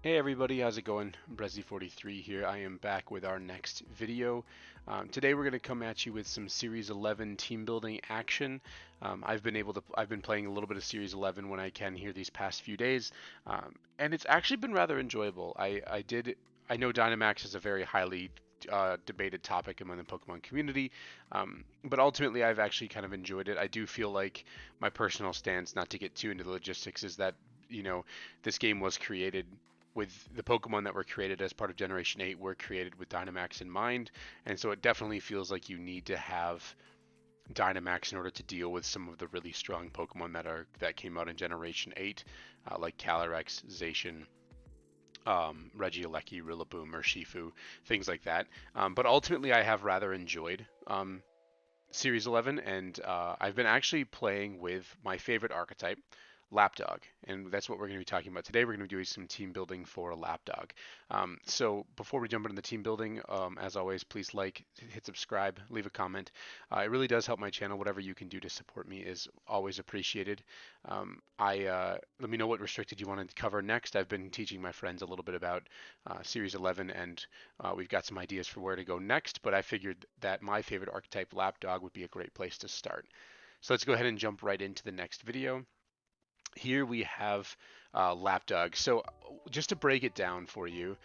Hey everybody, how's it going? Brezzy43 here. I am back with our next video. Today we're going to come at you with some Series 11 team building action. I've been playing a little bit of Series 11 when I can here these past few days, and it's actually been rather enjoyable. I know Dynamax is a very highly debated topic among the Pokemon community, but ultimately I've actually kind of enjoyed it. I do feel like my personal stance, not to get too into the logistics, is that this game was created with the Pokemon that were created as part of Generation 8 were created with Dynamax in mind, and so it definitely feels like you need to have Dynamax in order to deal with some of the really strong Pokemon that came out in Generation 8, like Calyrex, Zacian, Regieleki, Rillaboom, or Shifu, things like that. But ultimately, I have rather enjoyed Series 11, and I've been actually playing with my favorite archetype, LapDog, and that's what we're going to be talking about today. We're going to be doing some team building for a LapDog. So before we jump into the team building, as always, please hit subscribe, leave a comment. It really does help my channel. Whatever you can do to support me is always appreciated. Let me know what restricted you want to cover next. I've been teaching my friends a little bit about Series 11, and we've got some ideas for where to go next. But I figured that my favorite archetype, LapDog, would be a great place to start. So let's go ahead and jump right into the next video. Here we have Lapdog. So just to break it down for you,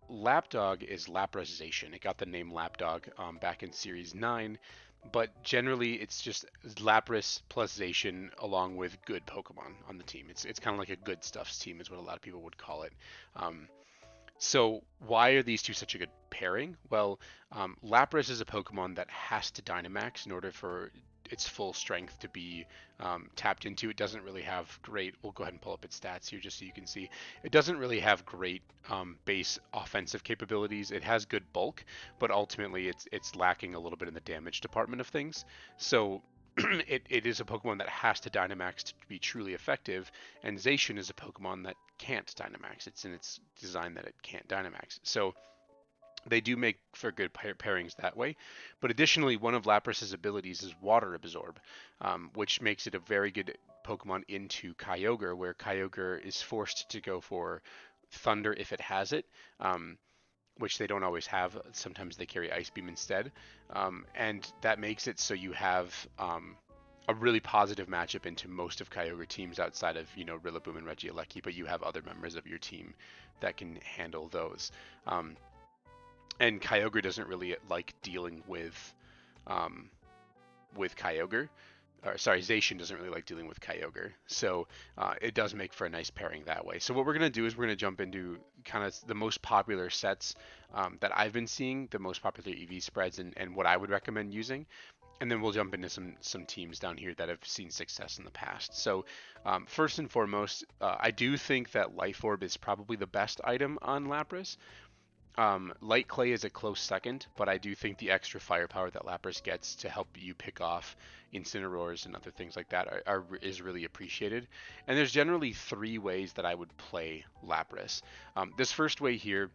Lapdog is Laprazation. It got the name Lapdog back in Series 9, but generally it's just Lapras plus Zacian along with good Pokemon on the team. It's kind of like a good stuffs team is what a lot of people would call it. Um, so why are these two such a good pairing? Well, Lapras is a Pokemon that has to Dynamax in order for its full strength to be tapped into. It doesn't really have great. We'll go ahead and pull up its stats here just so you can see. It doesn't really have great base offensive capabilities. It has good bulk, but ultimately it's lacking a little bit in the damage department of things. So it is a Pokemon that has to Dynamax to be truly effective, and Zacian is a Pokemon that can't Dynamax. It's in its design that it can't Dynamax. So they do make for good pairings that way. But additionally, one of Lapras's abilities is Water Absorb, which makes it a very good Pokemon into Kyogre, where Kyogre is forced to go for Thunder if it has it. Which they don't always have. Sometimes they carry Ice Beam instead, and that makes it so you have a really positive matchup into most of Kyogre teams outside of Rillaboom and Regieleki, but you have other members of your team that can handle those. And Kyogre doesn't really like dealing um, with Kyogre. Or, sorry, Zacian doesn't really like dealing with Kyogre, so it does make for a nice pairing that way. So what we're going to do is we're going to jump into kind of the most popular sets that I've been seeing, the most popular EV spreads, and what I would recommend using, and then we'll jump into some teams down here that have seen success in the past. So first and foremost, I do think that Life Orb is probably the best item on Lapras. Light Clay is a close second, but I do think the extra firepower that Lapras gets to help you pick off Incineroars and other things like that is really appreciated. And there's generally three ways that I would play Lapras. This first way here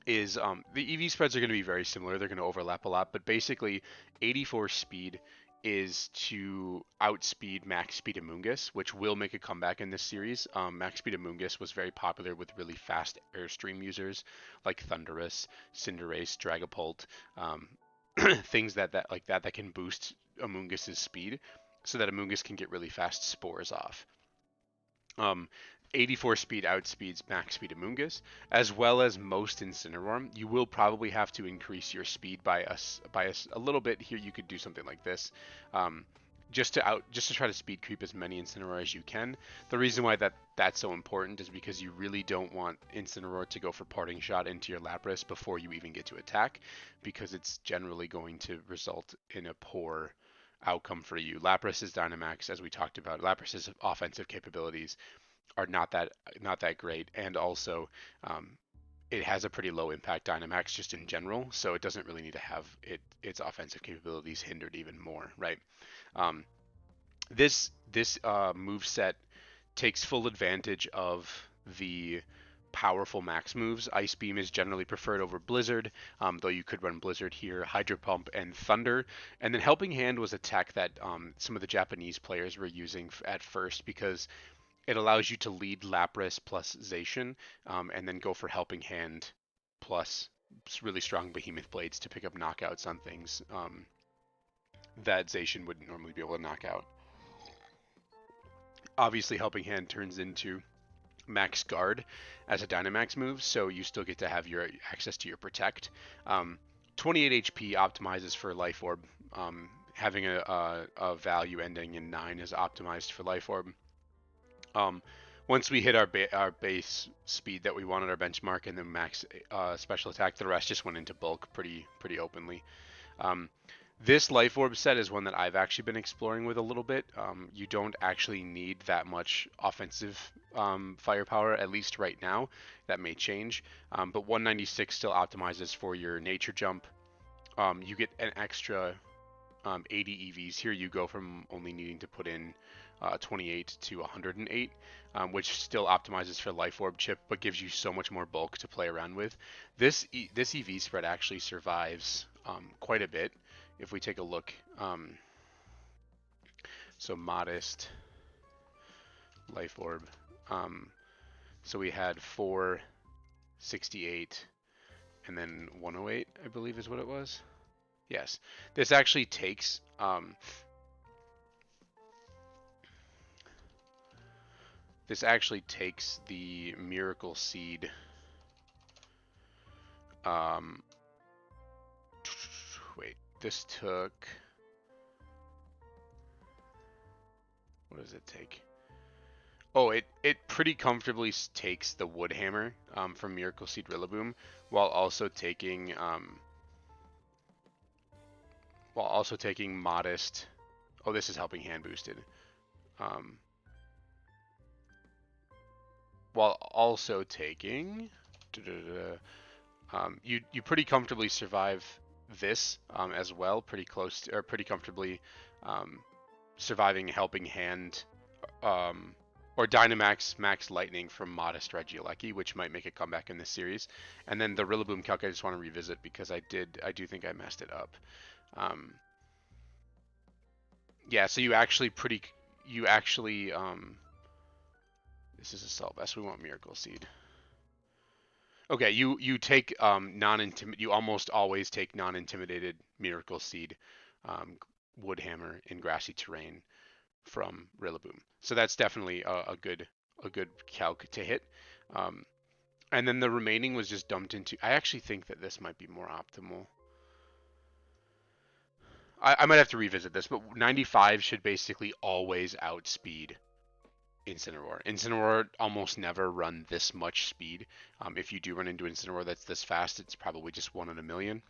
is the EV spreads are going to be very similar. They're going to overlap a lot, but basically 84 speed is to outspeed Max Speed Amoonguss, which will make a comeback in this series. Max Speed Amoonguss was very popular with really fast Airstream users like Thundurus, Cinderace, Dragapult, things that can boost Amoonguss's speed so that Amoonguss can get really fast spores off. Um, 84 speed outspeeds max speed Amoonguss, as well as most Incineroar. You will probably have to increase your speed by a little bit. Here you could do something like this, just to try to speed creep as many Incineroar as you can. The reason why that's so important is because you really don't want Incineroar to go for parting shot into your Lapras before you even get to attack, because it's generally going to result in a poor outcome for you. Lapras's Dynamax, as we talked about, Lapras's offensive capabilities are not that great, and also it has a pretty low impact Dynamax just in general, so it doesn't really need to have its offensive capabilities hindered even more, right? Um, this move set takes full advantage of the powerful max moves. Ice Beam is generally preferred over Blizzard, though you could run Blizzard here, Hydro Pump, and Thunder. And then Helping Hand was a tech that some of the Japanese players were using at first because it allows you to lead Lapras plus Zacian, and then go for Helping Hand plus really strong Behemoth Blades to pick up knockouts on things that Zacian wouldn't normally be able to knock out. Obviously, Helping Hand turns into Max Guard as a Dynamax move, so you still get to have your access to your Protect. 28 HP optimizes for Life Orb. Having a value ending in 9 is optimized for Life Orb. Once we hit our base speed that we wanted, our benchmark, and then max special attack, the rest just went into bulk pretty openly. This Life Orb set is one that I've actually been exploring with a little bit. You don't actually need that much offensive firepower, at least right now. That may change. But 196 still optimizes for your nature jump. You get an extra 80 EVs. Here you go from only needing to put in 28 to 108, which still optimizes for Life Orb chip, but gives you so much more bulk to play around with. This EV spread actually survives quite a bit. If we take a look, so modest, Life Orb, so we had 468 and then 108, I believe is what it was. Yes, this actually takes the Miracle Seed wait, this took, what does it take? Oh, it pretty comfortably takes the Wood Hammer from Miracle Seed Rillaboom while also taking modest. Oh, this is Helping Hand boosted. While also taking, you pretty comfortably survive this as well, pretty close to, or pretty comfortably surviving Helping Hand or Dynamax Max Lightning from Modest Regieleki, which might make a comeback in this series. And then the Rillaboom calc I just want to revisit because I do think I messed it up. Yeah, so you actually this is Assault Vest. We want Miracle Seed. Okay, you take you almost always take non-intimidated Miracle Seed, Wood Hammer in grassy terrain from Rillaboom. So that's definitely a good calc to hit. And then the remaining was just dumped into. I actually think that this might be more optimal. I might have to revisit this, but 95 should basically always outspeed Incineroar. Incineroar almost never run this much speed. If you do run into Incineroar that's this fast, it's probably just 1 in a million.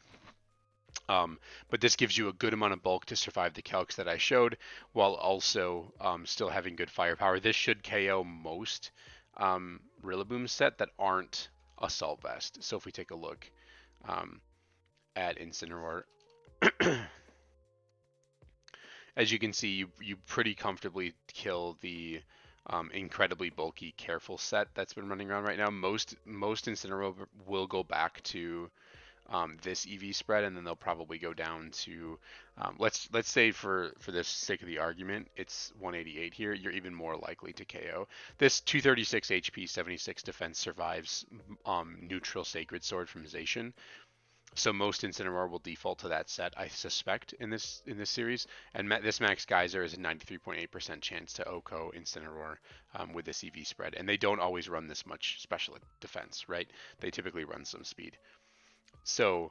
But this gives you a good amount of bulk to survive the calcs that I showed, while also still having good firepower. This should KO most Rillaboom set that aren't Assault Vest. So if we take a look at Incineroar, as you can see, you pretty comfortably kill the incredibly bulky Careful set that's been running around right now. Most Incineroar will go back to this EV spread, and then they'll probably go down to let's say for the sake of the argument, it's 188 here. You're even more likely to KO. This 236 HP, 76 defense survives neutral Sacred Sword from Zacian. So most Incineroar will default to that set, I suspect, in this series. And this Max Geyser is a 93.8% chance to OHKO Incineroar with this EV spread. And they don't always run this much special defense, right? They typically run some speed. So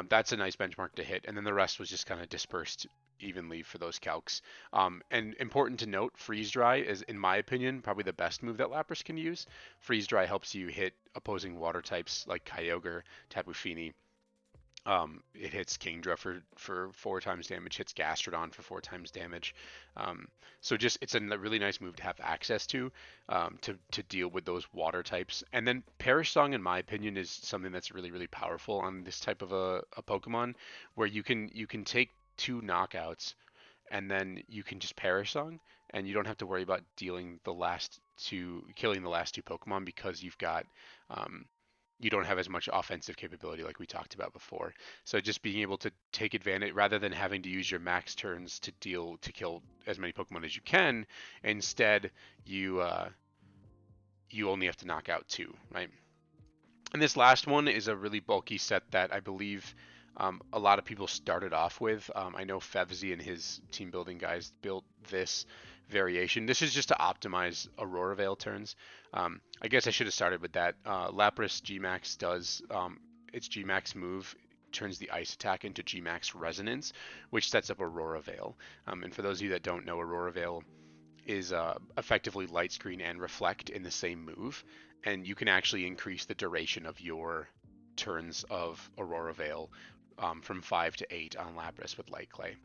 that's a nice benchmark to hit. And then the rest was just kind of dispersed evenly for those calcs. And important to note, Freeze Dry is, in my opinion, probably the best move that Lapras can use. Freeze Dry helps you hit opposing water types like Kyogre, Tapu Fini. It hits Kingdra for 4 times damage, hits Gastrodon for 4 times damage. So just it's a really nice move to have access to deal with those water types. And then Perish Song, in my opinion, is something that's really powerful on this type of a Pokemon, where you can take 2 knockouts and then you can just Perish Song, and you don't have to worry about killing the last 2 Pokemon because you've got you don't have as much offensive capability like we talked about before. So just being able to take advantage, rather than having to use your max turns to kill as many Pokemon as you can, instead you you only have to knock out 2, right? And this last one is a really bulky set that I believe a lot of people started off with. I know Fevzi and his team building guys built this variation. This is just to optimize Aurora Veil turns. I guess I should have started with that. Lapras Gmax does its Gmax move turns the ice attack into Gmax Resonance, which sets up Aurora Veil. And for those of you that don't know, Aurora Veil is effectively light screen and reflect in the same move, and you can actually increase the duration of your turns of Aurora Veil from 5 to 8 on Lapras with Light Clay.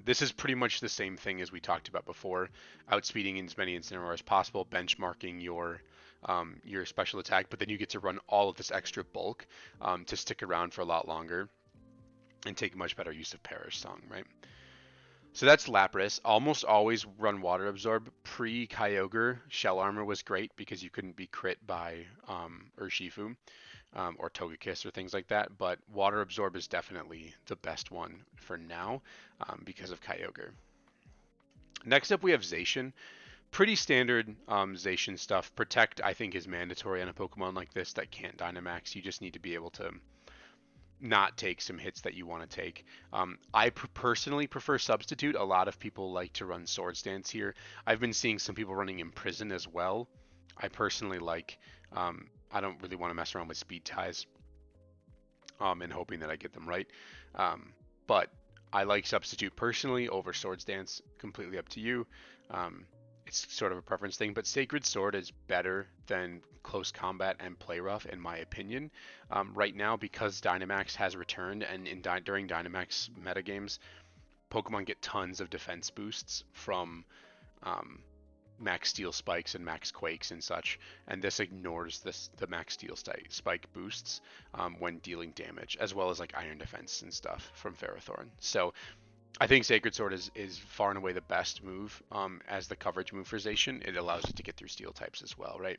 This is pretty much the same thing as we talked about before, outspeeding in as many Incineroar as possible, benchmarking your special attack, but then you get to run all of this extra bulk to stick around for a lot longer and take much better use of Perish Song, right? So that's Lapras. Almost always run Water Absorb. Pre-Kyogre, Shell Armor was great because you couldn't be crit by Urshifu or Togekiss or things like that, but Water Absorb is definitely the best one for now because of Kyogre. Next up we have Zacian. Pretty standard Zacian stuff. Protect, I think, is mandatory on a Pokemon like this that can't Dynamax. You just need to be able to not take some hits that you want to take. I personally prefer Substitute. A lot of people like to run Swords Dance here. I've been seeing some people running Imprison as well. I personally like, I don't really want to mess around with Speed Ties and hoping that I get them right. But I like Substitute personally over Swords Dance, completely up to you. It's sort of a preference thing, but Sacred Sword is better than Close Combat and Play Rough, in my opinion, right now, because Dynamax has returned, and during Dynamax metagames, Pokemon get tons of defense boosts from Max Steel Spikes and Max Quakes and such, and this ignores the Max Steel Spike boosts when dealing damage, as well as like Iron Defense and stuff from Ferrothorn. So I think Sacred Sword is far and away the best move as the coverage move for Zacian. It allows it to get through steel types as well, right?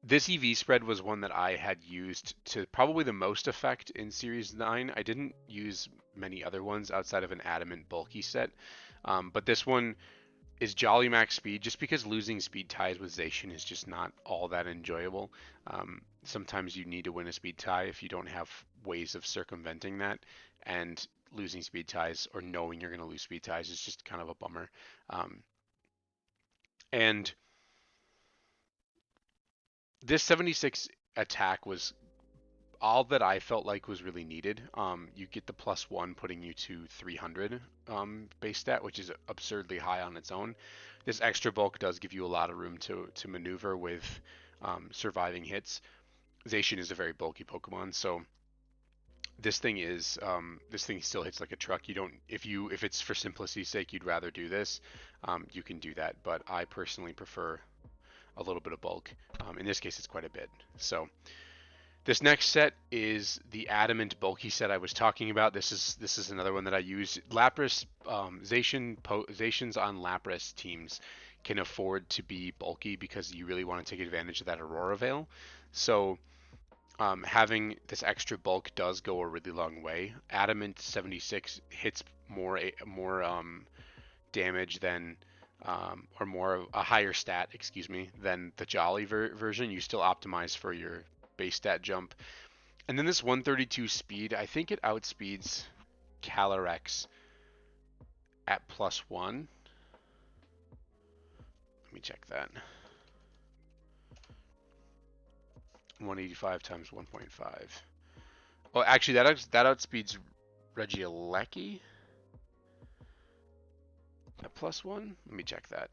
This EV spread was one that I had used to probably the most effect in Series 9. I didn't use many other ones outside of an Adamant Bulky Set, but this one is Jolly Max Speed, just because losing Speed Ties with Zacian is just not all that enjoyable. Sometimes you need to win a Speed Tie if you don't have ways of circumventing that, and losing Speed Ties or knowing you're going to lose Speed Ties is just kind of a bummer. And this 76 attack was all that I felt like was really needed. You get the +1 putting you to 300 base stat, which is absurdly high on its own. This extra bulk does give you a lot of room to maneuver with surviving hits. Zacian is a very bulky Pokemon, so this thing still hits like a truck. You don't if it's for simplicity's sake you'd rather do this, you can do that, but I personally prefer a little bit of bulk. In this case it's quite a bit. So this next set is the Adamant Bulky Set I was talking about. This is another one that I use. Lapras, Zacians on Lapras teams can afford to be bulky because you really want to take advantage of that Aurora Veil. So having this extra bulk does go a really long way. Adamant 76 hits more damage than or more a higher stat, excuse me, than the Jolly version. You still optimize for your base stat jump. And then this 132 speed, I think it outspeeds Calyrex at +1. Let me check that. 185 times 1.5. Oh, actually, that outspeeds Regieleki at +1. Let me check that.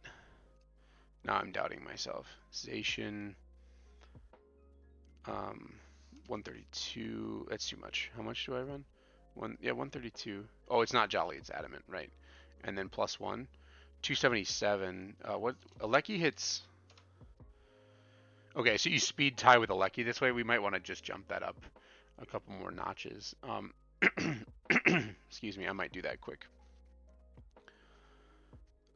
Now I'm doubting myself. Zacian, 132. That's too much. How much do I run? 132. Oh, it's not Jolly. It's Adamant, right? And then +1, 277. What? Aleki hits. Okay, so you speed tie with Aleki this way. We might want to just jump that up a couple more notches. Excuse me, I might do that quick.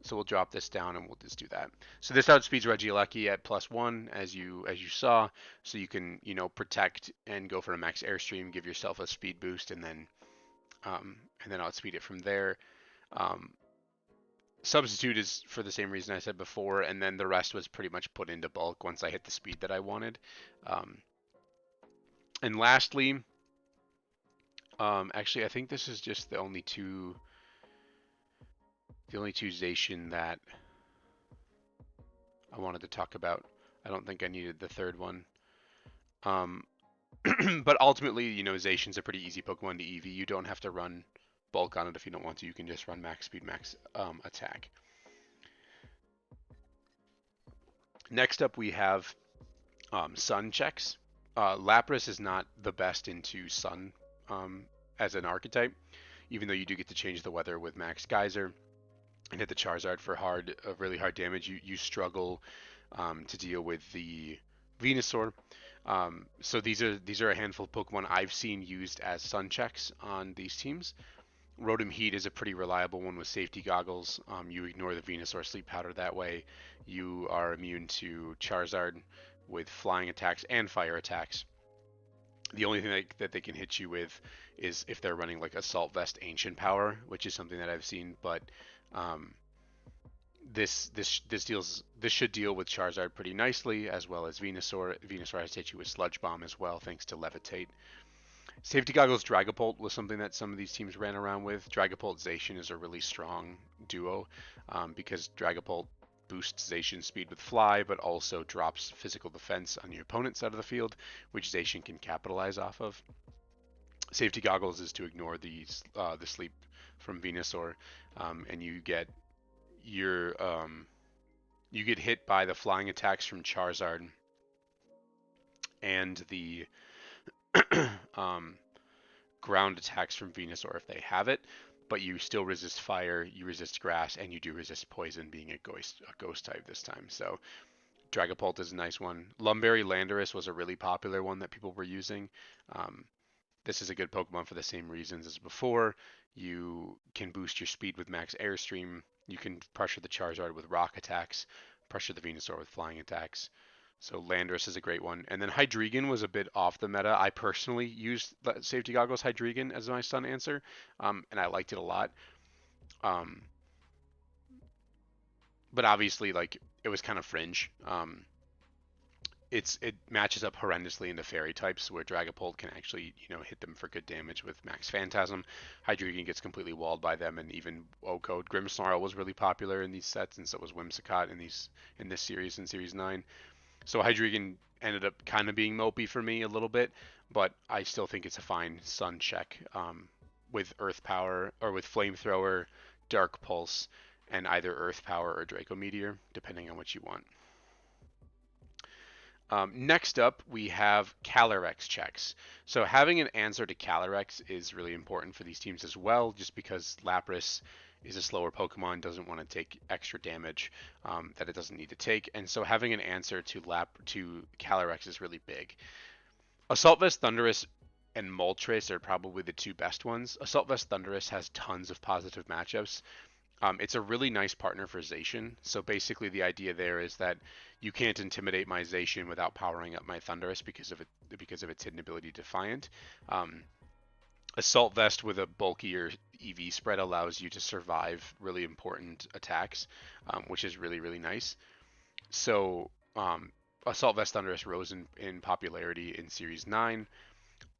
So we'll drop this down and we'll just do that. So this outspeeds Regieleki at +1 as you saw. So you can, protect and go for a max airstream, give yourself a speed boost, and then outspeed it from there. Substitute is for the same reason I said before, and then the rest was pretty much put into bulk once I hit the speed that I wanted. Um, and lastly, actually, I think this is just the only two Zacian that I wanted to talk about. I don't think I needed the third one. Um, but ultimately, you know, Zacian's a pretty easy Pokemon to EV. You don't have to run bulk on it if you don't want to. You can just run max speed, max attack. Next up, we have Sun checks. Lapras is not the best into Sun as an archetype, even though you do get to change the weather with Max Geyser and hit the Charizard for really hard damage. You struggle to deal with the Venusaur. So these are a handful of Pokemon I've seen used as Sun checks on these teams. Rotom Heat is a pretty reliable one with safety goggles. You ignore the Venusaur Sleep Powder that way. You are immune to Charizard with flying attacks and fire attacks. The only thing that they can hit you with is if they're running like Assault Vest Ancient Power, which is something that I've seen. But um, this should deal with Charizard pretty nicely, as well as Venusaur. Venusaur has hit you with Sludge Bomb as well, thanks to Levitate. Safety Goggles Dragapult was something that some of these teams ran around with. Dragapult Zacian is a really strong duo because Dragapult boosts Zacian's speed with Fly, but also drops physical defense on your opponent's side of the field, which Zacian can capitalize off of. Safety Goggles is to ignore the sleep from Venusaur, and you get hit by the flying attacks from Charizard and the ground attacks from Venusaur if they have it, but you still resist fire, you resist grass, and you do resist poison, being a ghost type this time. So Dragapult is a nice one. Lumberry Landorus was a really popular one that people were using. This is a good Pokemon for the same reasons as before. You can boost your speed with Max Airstream. You can pressure the Charizard with rock attacks, pressure the Venusaur with flying attacks. So Landorus is a great one. And then Hydregan was a bit off the meta. I personally used Safety Goggles Hydregan as my Sun answer, and I liked it a lot. But obviously, like, it was kind of fringe. It matches up horrendously into fairy types where Dragapult can actually, you know, hit them for good damage with Max Phantasm. Hydreigon gets completely walled by them, and even O-Code. Grimmsnarl was really popular in these sets, and so was Whimsicott in this series, in Series 9. So Hydreigon ended up kind of being mopey for me a little bit, but I still think it's a fine Sun check with Earth Power, or with Flamethrower, Dark Pulse, and either Earth Power or Draco Meteor, depending on what you want. Next up, we have Calyrex checks. So having an answer to Calyrex is really important for these teams as well, just because Lapras is a slower Pokemon, doesn't want to take extra damage that it doesn't need to take, and so having an answer to Calyrex is really big. Assault Vest Thundurus and Moltres are probably the two best ones. Assault Vest Thundurus has tons of positive matchups. It's a really nice partner for Zacian. So basically the idea there is that you can't intimidate my Zacian without powering up my Thundurus because of its hidden ability Defiant. Assault Vest with a bulkier EV spread allows you to survive really important attacks, which is really, really nice. So Assault Vest Thundurus rose in popularity in Series 9.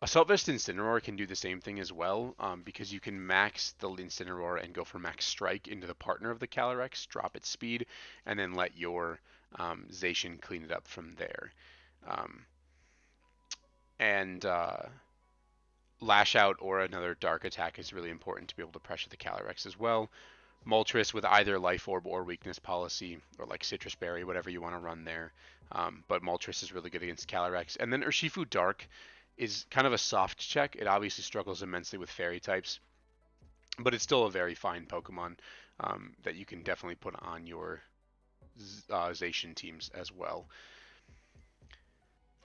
Assault Vest Incineroar can do the same thing as well, because you can max the Incineroar and go for max strike into the partner of the Calyrex, drop its speed, and then let your Zacian clean it up from there. And Lash Out or another Dark attack is really important to be able to pressure the Calyrex as well. Moltres with either Life Orb or Weakness Policy, or like Citrus Berry, whatever you want to run there. But Moltres is really good against Calyrex. And then Urshifu Dark is kind of a soft check. It obviously struggles immensely with fairy types, but it's still a very fine Pokemon that you can definitely put on your Zacian teams as well.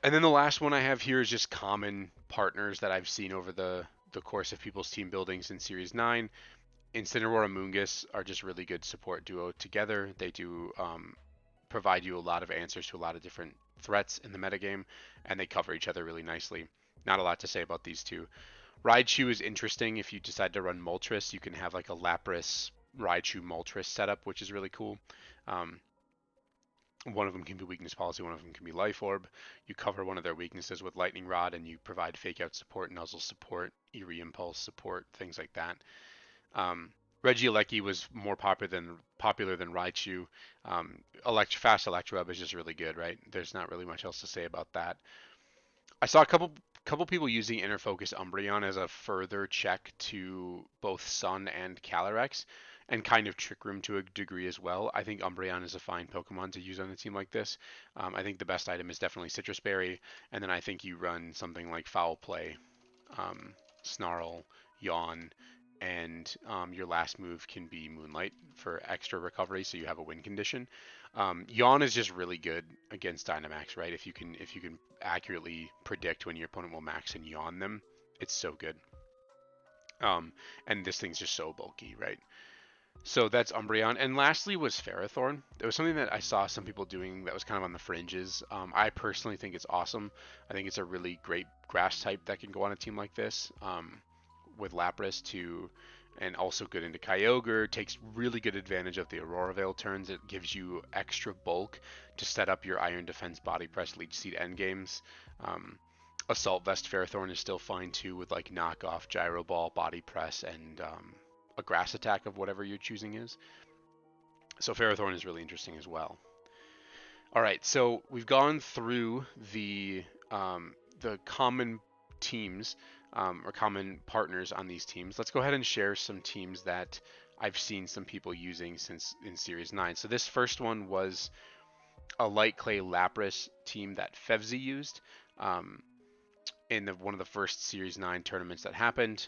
And then the last one I have here is just common partners that I've seen over the course of people's team buildings in Series 9. Incineroar and Moongus are just really good support duo together. They do provide you a lot of answers to a lot of different threats in the metagame, and they cover each other really nicely. Not a lot to say about these two. Raichu is interesting if you decide to run Moltres. You can have like a Lapras Raichu Moltres setup, which is really cool. Um, one of them can be weakness policy, one of them can be life orb. You cover one of their weaknesses with lightning rod, and you provide fake out support, nuzzle support, eerie impulse support, things like that. Um, Regieleki was more popular than Raichu. Fast Electro is just really good, right? There's not really much else to say about that. I saw a couple people using Inner Focus Umbreon as a further check to both Sun and Calyrex, and kind of Trick Room to a degree as well. I think Umbreon is a fine Pokemon to use on a team like this. I think the best item is definitely Citrus Berry, and then I think you run something like Foul Play, Snarl, Yawn, and your last move can be Moonlight for extra recovery, so you have a win condition. Yawn is just really good against Dynamax, right? If you can accurately predict when your opponent will max and Yawn them, it's so good. And this thing's just so bulky, right? So that's Umbreon. And lastly was Ferrothorn. It was something that I saw some people doing that was kind of on the fringes. I personally think it's awesome. I think it's a really great grass type that can go on a team like this. With Lapras to, and also good into Kyogre, takes really good advantage of the Aurora Veil turns. It gives you extra bulk to set up your Iron Defense, Body Press, Leech Seed endgames. Assault Vest Ferrothorn is still fine too, with like knockoff Gyro Ball, Body Press, and a Grass Attack of whatever your choosing is. So Ferrothorn is really interesting as well. All right, so we've gone through the common teams or common partners on these teams. Let's go ahead and share some teams that I've seen some people using since in Series 9. So this first one was a Light Clay Lapras team that Fevzi used in one of the first Series 9 tournaments that happened.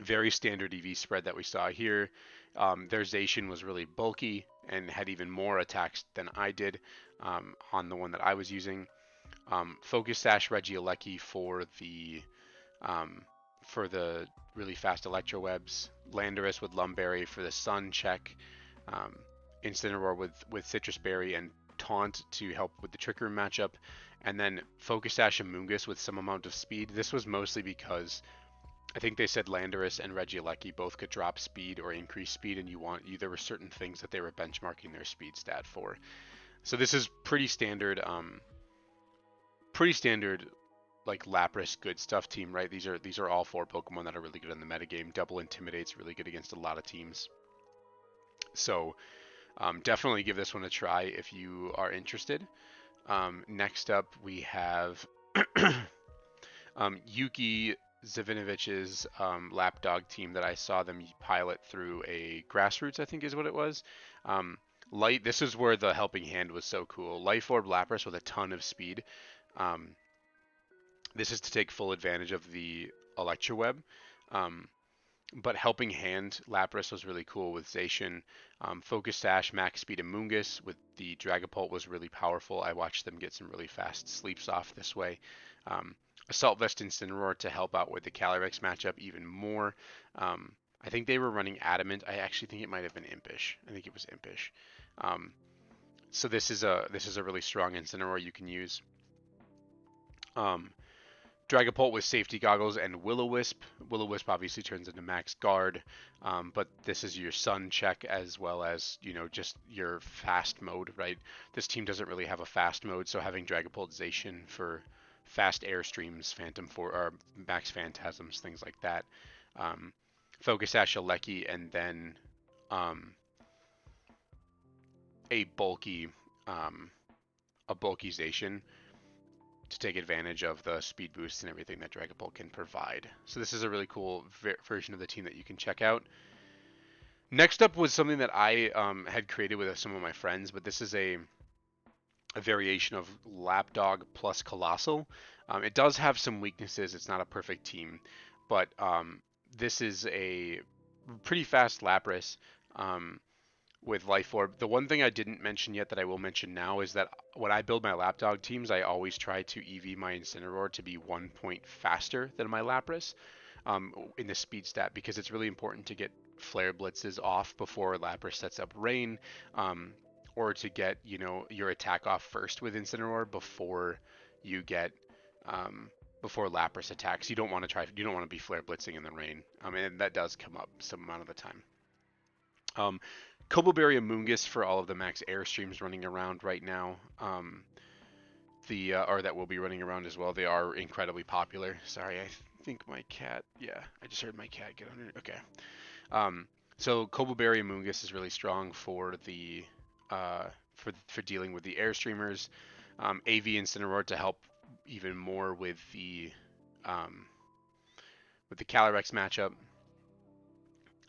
Very standard EV spread that we saw here. Their Zacian was really bulky and had even more attacks than I did on the one that I was using. Focus Sash Regieleki for the really fast Electro Webs. Landorus with Lumberry for the Sun check. Incineroar with Citrus Berry and Taunt to help with the Trick Room matchup. And then Focus Sash Amoonguss with some amount of speed. This was mostly because I think they said Landorus and Regieleki both could drop speed or increase speed, and there were certain things that they were benchmarking their speed stat for. So this is pretty standard like Lapras good stuff team, right? These are all 4 Pokemon that are really good in the metagame. Double Intimidate's really good against a lot of teams. So definitely give this one a try if you are interested. Next up we have Yuki Zavinovich's LapDog team that I saw them pilot through a Grassroots, I think is what it was. This is where the helping hand was so cool. Life Orb Lapras with a ton of speed. This is to take full advantage of the Electro Web. But Helping Hand Lapras was really cool with Zacian. Focus Sash, Max Speed Amoonguss with the Dragapult was really powerful. I watched them get some really fast sleeps off this way. Assault Vest Incineroar to help out with the Calyrex matchup even more. I think they were running Adamant. I actually think it might have been Impish. I think it was Impish. So this is a really strong Incineroar you can use. Dragapult with Safety Goggles and Will-O-Wisp. Will-O-Wisp obviously turns into Max Guard, but this is your Sun check as well as, just your fast mode, right? This team doesn't really have a fast mode, so having Dragapult Zacian for fast Airstreams, or Max Phantasms, things like that. Focus Sash Alecki, and then a bulky Zacian to take advantage of the speed boosts and everything that Dragapult can provide. So this is a really cool version of the team that you can check out. Next up was something that I had created with some of my friends, but this is a variation of LapDog plus Colossal. It does have some weaknesses. It's not a perfect team, but this is a pretty fast Lapras with Life Orb. The one thing I didn't mention yet that I will mention now is that when I build my LapDog teams, I always try to EV my Incineroar to be 1 point faster than my Lapras in the speed stat, because it's really important to get Flare Blitzes off before Lapras sets up Rain, or to get your attack off first with Incineroar before you get before Lapras attacks. You don't want to be Flare Blitzing in the Rain. And that does come up some amount of the time. Um, Cobbleberry Amoonguss for all of the max airstreams running around right now. Or that will be running around as well. They are incredibly popular. Sorry, I think my cat. Yeah, I just heard my cat get under. Okay. Um, so Cobbleberry Amoonguss is really strong for the for dealing with the airstreamers. AV Incineroar to help even more um, with the Calyrex matchup.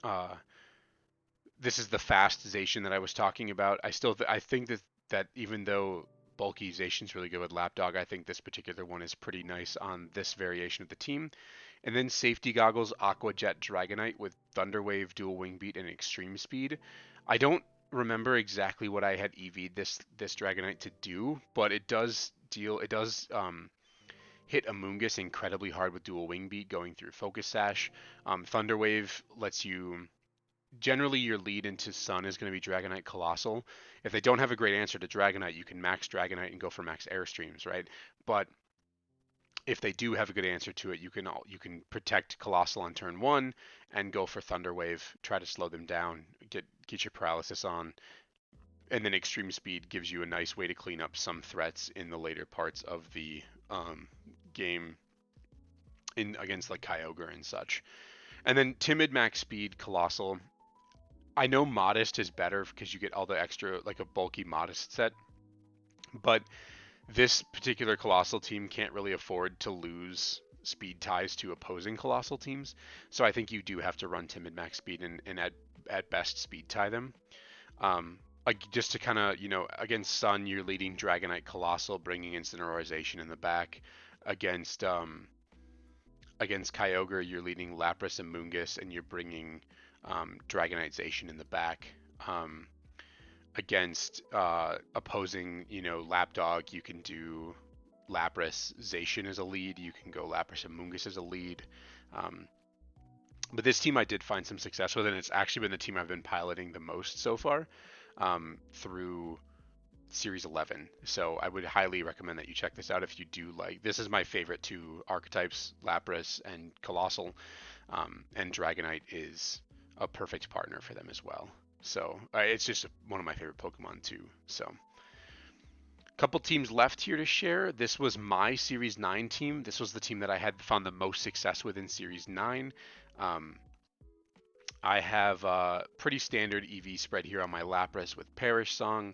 Uh, this is the fast Zacian that I was talking about. I think that even though bulky Zacian's really good with Lapdog, I think this particular one is pretty nice on this variation of the team. And then Safety Goggles, Aqua Jet Dragonite with Thunderwave, Dual Wing Beat, and Extreme Speed. I don't remember exactly what I had EV'd this Dragonite to do, but it does hit Amoonguss incredibly hard with Dual Wing Beat going through Focus Sash. Thunderwave lets you generally your lead into Sun is going to be Dragonite Colossal. If they don't have a great answer to Dragonite, you can max Dragonite and go for max Airstreams, right? But if they do have a good answer to it, you can protect Colossal on turn one and go for Thunder Wave, try to slow them down, get your paralysis on, and then Extreme Speed gives you a nice way to clean up some threats in the later parts of the game in against like Kyogre and such. And then Timid Max Speed Colossal. I know Modest is better because you get all the extra like a bulky Modest set, but this particular Colossal team can't really afford to lose speed ties to opposing Colossal teams. So I think you do have to run Timid Max Speed and at best speed tie them. Like just to kind of, against Sun, you're leading Dragonite Colossal, bringing Incineroarization in the back. Against Kyogre, you're leading Lapras and Moongus, and you're bringing Dragonitezation in the back. Against opposing, Lapdog, you can do Lapras Zacian as a lead. You can go Lapras and Moongus as a lead. But this team I did find some success with, and it's actually been the team I've been piloting the most so far through Series 11. So I would highly recommend that you check this out if you do like. This is my favorite two archetypes, Lapras and Colossal, and Dragonite is a perfect partner for them as well. So it's just one of my favorite Pokemon too. So couple teams left here to share. This was my Series 9 team. This was the team that I had found the most success with in Series 9. I have a pretty standard EV spread here on my Lapras with Perish Song,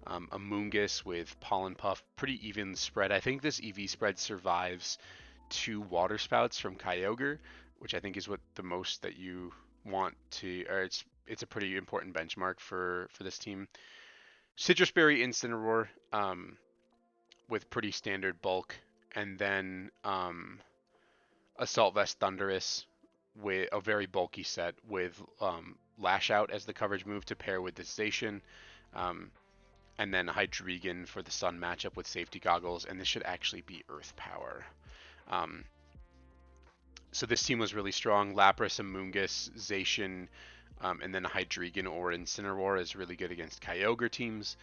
Amoonguss with Pollen Puff, pretty even spread. I think this EV spread survives 2 Water Spouts from Kyogre, which I think is what the most that you want to, or it's a pretty important benchmark for this team. Citrus Berry Incineroar with pretty standard bulk, and then Assault Vest Thundurus with a very bulky set with Lash Out as the coverage move to pair with this Zacian, and then Hydregan for the Sun matchup with Safety Goggles, and this should actually be Earth Power. So this team was really strong. Lapras, Amoonguss, Zacian, and then Hydregan or Incineroar is really good against Kyogre teams.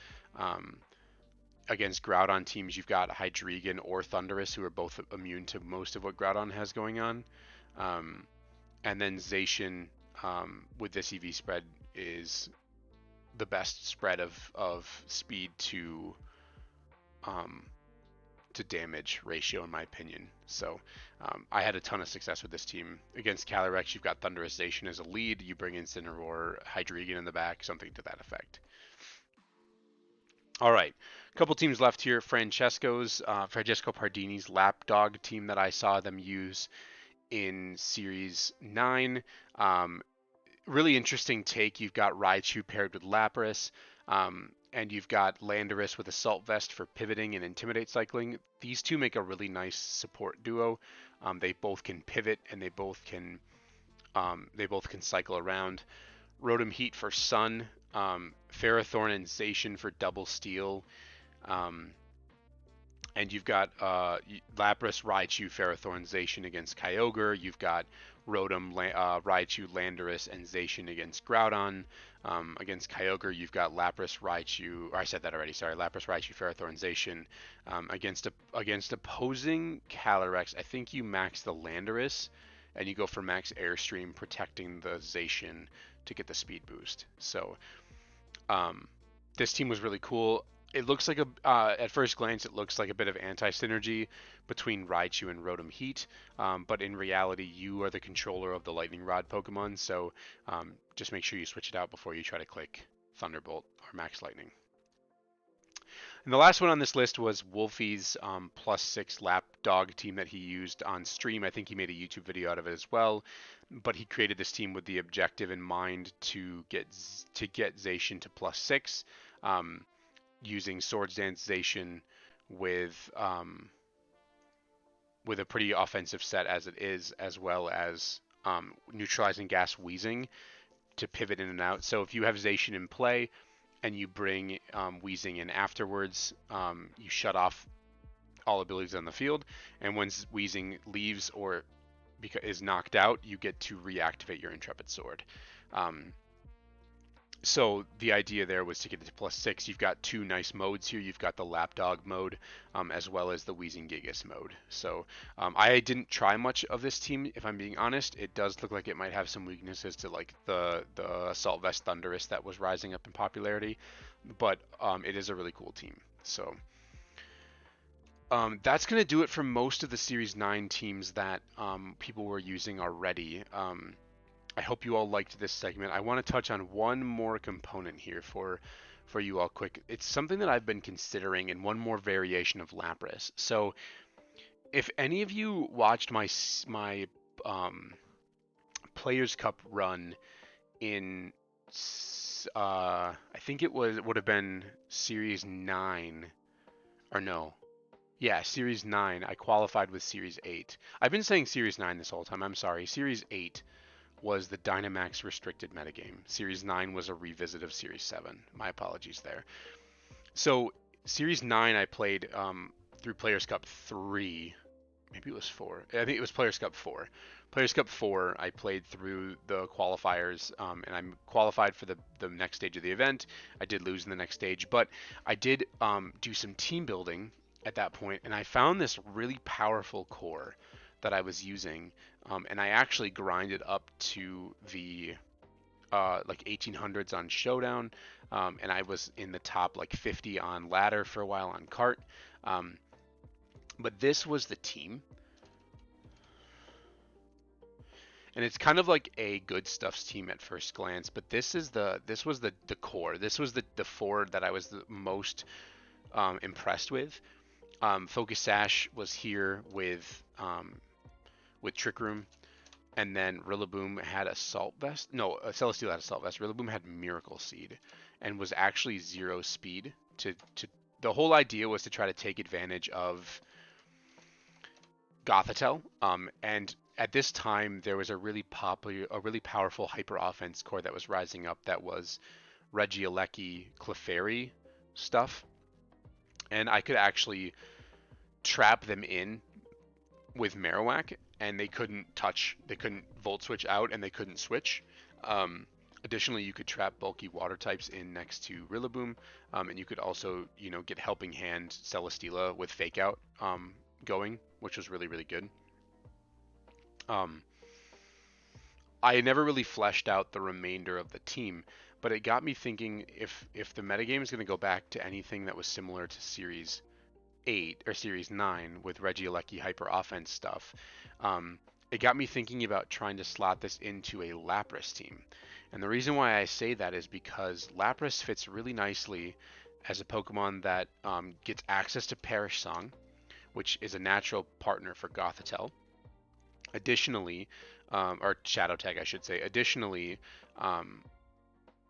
Against Groudon teams, you've got Hydregan or Thundurus, who are both immune to most of what Groudon has going on. And then Zacian with this EV spread is the best spread of speed to damage ratio in my opinion. So I had a ton of success with this team. Against Calyrex, you've got Thunderization as a lead. You bring in Incineroar, Hydreigon in the back, something to that effect. All right, a couple teams left here. Francesco Pardini's Lapdog team that I saw them use in Series 9. Really interesting take. You've got Raichu paired with Lapras, and you've got Landorus with Assault Vest for pivoting and Intimidate cycling. These two make a really nice support duo. They both can pivot and they both can cycle around. Rotom Heat for Sun, Ferrothorn and Zacian for double steal. And you've got Lapras, Raichu, Ferrothorn, Zacian against Kyogre. You've got Rotom, Raichu, Landorus, and Zacian against Groudon. Against Kyogre, you've got Lapras, Raichu, or I said that already, sorry, Lapras, Raichu, Ferrothorn, Zacian. Against opposing Calyrex, I think you max the Landorus, and you go for max Airstream, protecting the Zacian to get the speed boost. So this team was really cool. It looks like at first glance, it looks like a bit of anti-synergy between Raichu and Rotom Heat, but in reality, you are the controller of the Lightning Rod Pokemon, so just make sure you switch it out before you try to click Thunderbolt or Max Lightning. And the last one on this list was Wolfie's +6 LapDog team that he used on stream. I think he made a YouTube video out of it as well, but he created this team with the objective in mind to get Zacian to +6. Using Swords Dance Zacian with a pretty offensive set as it is, as well as neutralizing gas Weezing to pivot in and out. So if you have Zacian in play and you bring Weezing in afterwards, you shut off all abilities on the field, and once Weezing leaves or is knocked out, you get to reactivate your Intrepid Sword. So the idea there was to get it to +6. You've got two nice modes here. You've got the LapDog mode as well as the Weezing Gigas mode. So I didn't try much of this team, if I'm being honest. It does look like it might have some weaknesses to like the Assault Vest Thundurus that was rising up in popularity, but it is a really cool team. So that's going to do it for most of the Series 9 teams that people were using already. I hope you all liked this segment. I want to touch on one more component here for you all quick. It's something that I've been considering, and one more variation of Lapras. So if any of you watched my Players Cup run in I think it would have been Series 9, or no. Yeah, Series 9. I qualified with Series 8. I've been saying Series 9 this whole time. I'm sorry. Series 8 was the Dynamax restricted metagame. Series 9 was a revisit of Series 7. My apologies there. So Series 9 I played through Players Cup 3. Maybe it was 4. I think it was Players Cup 4. Players Cup 4 I played through the qualifiers, and I'm qualified for the next stage of the event. I did lose in the next stage, but I did do some team building at that point, and I found this really powerful core that I was using, and I actually grinded up to the like 1800s on Showdown, and I was in the top like 50 on ladder for a while on cart, but this was the team, and it's kind of like a Good Stuff's team at first glance, but this was the core. This was the four that I was the most impressed with. Focus Sash was here with Trick Room, and then Rillaboom had Assault Vest. No, Celesteela had Assault Vest. Rillaboom had Miracle Seed, and was actually 0 speed. The whole idea was to try to take advantage of Gothitelle, and at this time there was a really powerful hyper offense core that was rising up. That was Regieleki, Clefairy stuff, and I could actually trap them in with Marowak, and they couldn't Volt Switch out, and they couldn't switch. Additionally, you could trap bulky water types in next to Rillaboom, and you could also, get Helping Hand Celesteela with Fake Out going, which was really, really good. I never really fleshed out the remainder of the team, but it got me thinking, if the metagame is going to go back to anything that was similar to Series 8 or Series 9 with Regieleki hyper offense stuff, it got me thinking about trying to slot this into a Lapras team. And the reason why I say that is because Lapras fits really nicely as a Pokemon that gets access to Perish Song, which is a natural partner for Gothitelle. Additionally, or Shadow Tag, I should say. Additionally,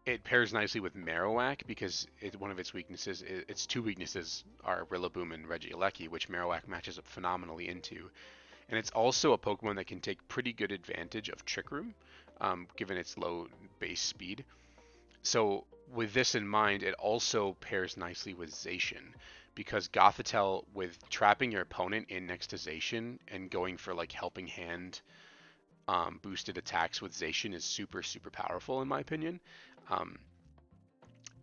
it pairs nicely with Marowak because one of its weaknesses, its two weaknesses are Rillaboom and Regieleki, which Marowak matches up phenomenally into. And it's also a Pokemon that can take pretty good advantage of Trick Room, given its low base speed. So with this in mind, it also pairs nicely with Zacian, because Gothitelle, with trapping your opponent in next to Zacian and going for like Helping Hand boosted attacks with Zacian is super, super powerful in my opinion.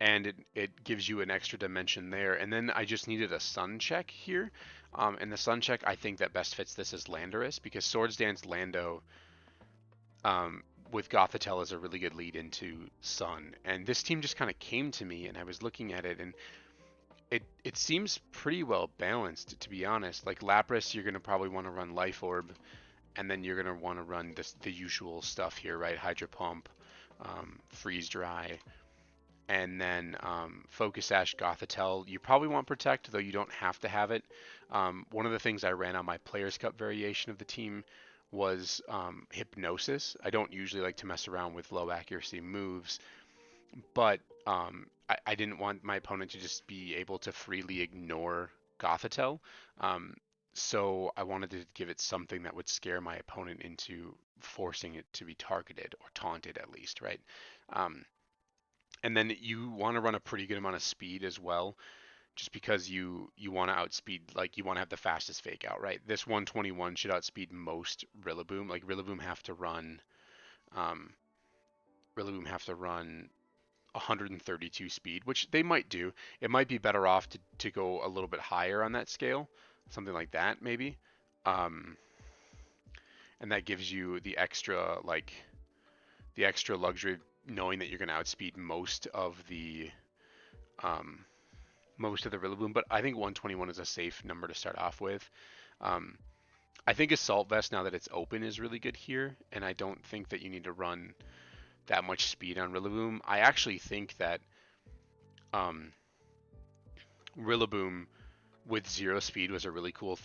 And it gives you an extra dimension there. And then I just needed a Sun check here. And the Sun check, I think that best fits this is Landorus, because Swords Dance Lando with Gothitelle as a really good lead into Sun. And this team just kind of came to me, and I was looking at it, and it seems pretty well balanced, to be honest. Like Lapras, you're going to probably want to run Life Orb, and then you're going to want to run the usual stuff here, right? Hydro Pump, Freeze Dry, and then Focus Sash, Gothitelle. You probably want Protect, though you don't have to have it. One of the things I ran on my Players Cup variation of the team was Hypnosis. I don't usually like to mess around with low accuracy moves, but I didn't want my opponent to just be able to freely ignore Gothitelle. So I wanted to give it something that would scare my opponent into forcing it to be targeted or taunted at least, right? And then you want to run a pretty good amount of speed as well, just because you want to outspeed, like you want to have the fastest fake out, right? This 121 should outspeed most Rillaboom. Like Rillaboom have to run, um, Rillaboom have to run 132 speed, which they might do. It might be better off to go a little bit higher on that scale, something like that maybe. Um, and that gives you the extra luxury of knowing that you're going to outspeed um, most of the Rillaboom. But I think 121 is a safe number to start off with. Um, I think Assault Vest, now that it's open, is really good here, and I don't think that you need to run that much speed on Rillaboom. I actually think that um, Rillaboom with 0 speed was a really cool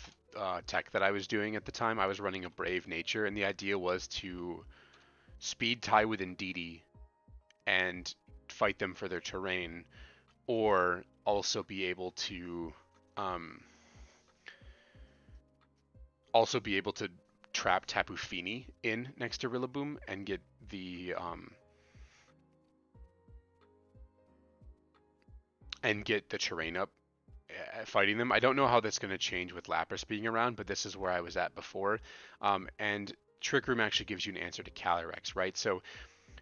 tech that I was doing at the time. I was running a Brave Nature, and the idea was to speed tie with Indeedee and fight them for their terrain, or also be able to trap Tapu Fini in next to Rillaboom and get the terrain up fighting them. I don't know how that's going to change with Lapras being around, but this is where I was at before. And Trick Room actually gives you an answer to Calyrex, right? So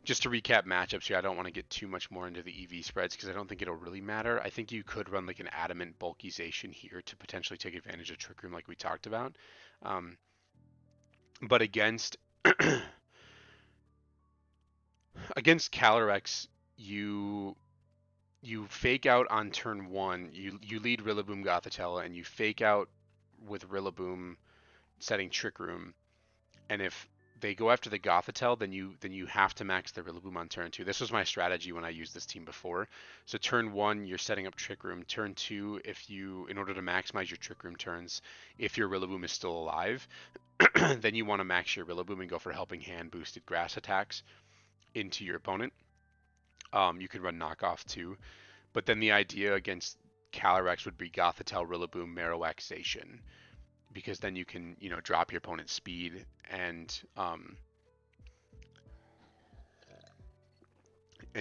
just to recap matchups here, I don't want to get too much more into the EV spreads because I don't think it'll really matter. I think you could run like an Adamant Bulkization here to potentially take advantage of Trick Room like we talked about. But against against Calyrex, you fake out on turn 1. You lead Rillaboom Gothitelle, and you fake out with Rillaboom setting Trick Room. And if they go after the Gothitelle, then you have to max the Rillaboom on turn 2. This was my strategy when I used this team before. So turn 1, you're setting up Trick Room. Turn 2, in order to maximize your Trick Room turns, if your Rillaboom is still alive, then you want to max your Rillaboom and go for Helping Hand boosted grass attacks into your opponent. You could run knockoff too, but then the idea against Calyrex would be Gothitelle, Rillaboom, Marowak-zation, because then you can drop your opponent's speed and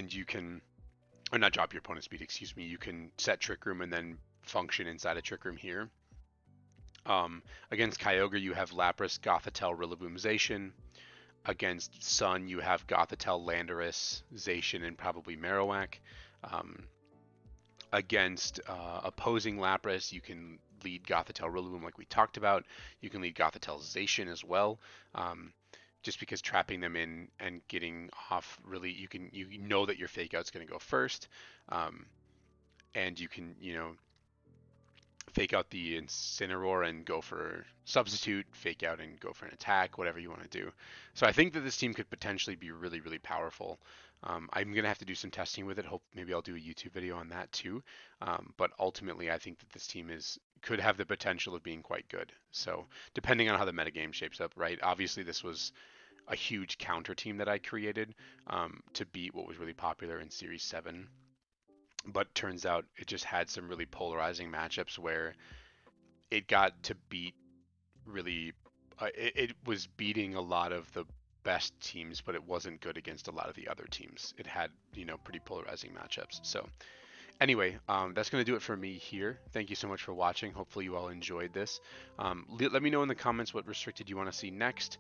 you can, or not drop your opponent's speed, excuse me. You can set Trick Room and then function inside a Trick Room here. Against Kyogre, you have Lapras, Gothitelle, Rillaboom-zation. Against Sun, you have Gothitelle, Landorus, Zacian, and probably Marowak. Against opposing Lapras, you can lead Gothitelle, Rillaboom like we talked about. You can lead Gothitelle, Zacian as well. Just because trapping them in and getting off, really, you know that your fake out's going to go first. And you can, fake out the Incineroar and go for substitute, fake out and go for an attack, whatever you want to do. So I think that this team could potentially be really, really powerful. I'm going to have to do some testing with it. Maybe I'll do a YouTube video on that too. But ultimately, I think that this team could have the potential of being quite good. So depending on how the metagame shapes up, right? Obviously, this was a huge counter team that I created to beat what was really popular in Series 7. But turns out it just had some really polarizing matchups where it got to beat really, it was beating a lot of the best teams, but it wasn't good against a lot of the other teams. It had, pretty polarizing matchups. So anyway, that's going to do it for me here. Thank you so much for watching. Hopefully you all enjoyed this. Let me know in the comments what restricted you want to see next.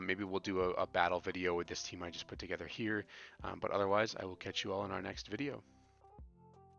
Maybe we'll do a battle video with this team I just put together here. But otherwise, I will catch you all in our next video.